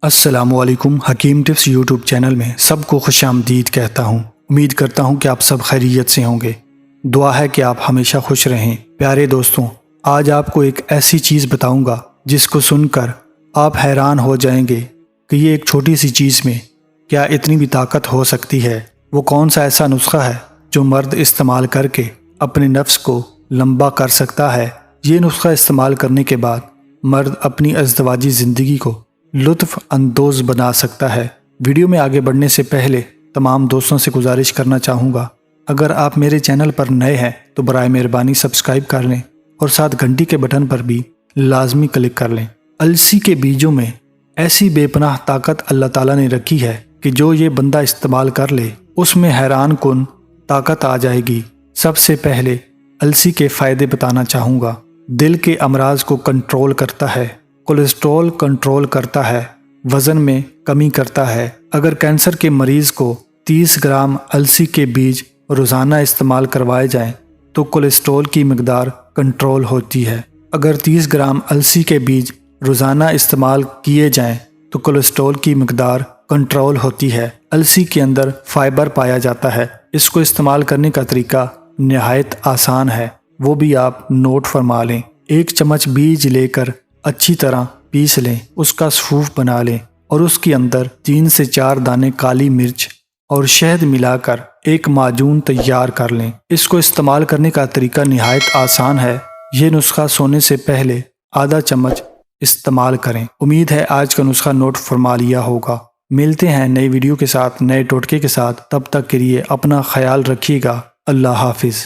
السلام علیکم۔ حکیم ٹپس یوٹیوب چینل میں سب کو خوش آمدید کہتا ہوں۔ امید کرتا ہوں کہ آپ سب خیریت سے ہوں گے۔ دعا ہے کہ آپ ہمیشہ خوش رہیں۔ پیارے دوستوں، آج آپ کو ایک ایسی چیز بتاؤں گا جس کو سن کر آپ حیران ہو جائیں گے کہ یہ ایک چھوٹی سی چیز میں کیا اتنی بھی طاقت ہو سکتی ہے۔ وہ کون سا ایسا نسخہ ہے جو مرد استعمال کر کے اپنے نفس کو لمبا کر سکتا ہے۔ یہ نسخہ استعمال کرنے کے بعد مرد اپنی ازدواجی زندگی کو لطف اندوز بنا سکتا ہے۔ ویڈیو میں آگے بڑھنے سے پہلے تمام دوستوں سے گزارش کرنا چاہوں گا، اگر آپ میرے چینل پر نئے ہیں تو برائے مہربانی سبسکرائب کر لیں اور ساتھ گھنٹی کے بٹن پر بھی لازمی کلک کر لیں۔ السی کے بیجوں میں ایسی بے پناہ طاقت اللہ تعالیٰ نے رکھی ہے کہ جو یہ بندہ استعمال کر لے اس میں حیران کن طاقت آ جائے گی۔ سب سے پہلے السی کے فائدے بتانا چاہوں گا۔ دل کے امراض کو کنٹرول کرتا ہے، کولیسٹرول کنٹرول کرتا ہے، وزن میں کمی کرتا ہے۔ اگر کینسر کے مریض کو 30 گرام السی کے بیج روزانہ استعمال کروائے جائیں تو کولیسٹرول کی مقدار کنٹرول ہوتی ہے۔ اگر 30 گرام السی کے بیج روزانہ استعمال کیے جائیں تو کولیسٹرول کی مقدار کنٹرول ہوتی ہے۔ السی کے اندر فائبر پایا جاتا ہے۔ اس کو استعمال کرنے کا طریقہ نہایت آسان ہے، وہ بھی آپ نوٹ فرما لیں۔ 1 چمچ بیج لے کر اچھی طرح پیس لیں، اس کا سفوف بنا لیں اور اس کے اندر 3 سے 4 دانے کالی مرچ اور شہد ملا کر ایک معجون تیار کر لیں۔ اس کو استعمال کرنے کا طریقہ نہایت آسان ہے۔ یہ نسخہ سونے سے پہلے آدھا چمچ استعمال کریں۔ امید ہے آج کا نسخہ نوٹ فرما لیا ہوگا۔ ملتے ہیں نئی ویڈیو کے ساتھ، نئے ٹوٹکے کے ساتھ۔ تب تک کے لیے اپنا خیال رکھیے گا۔ اللہ حافظ۔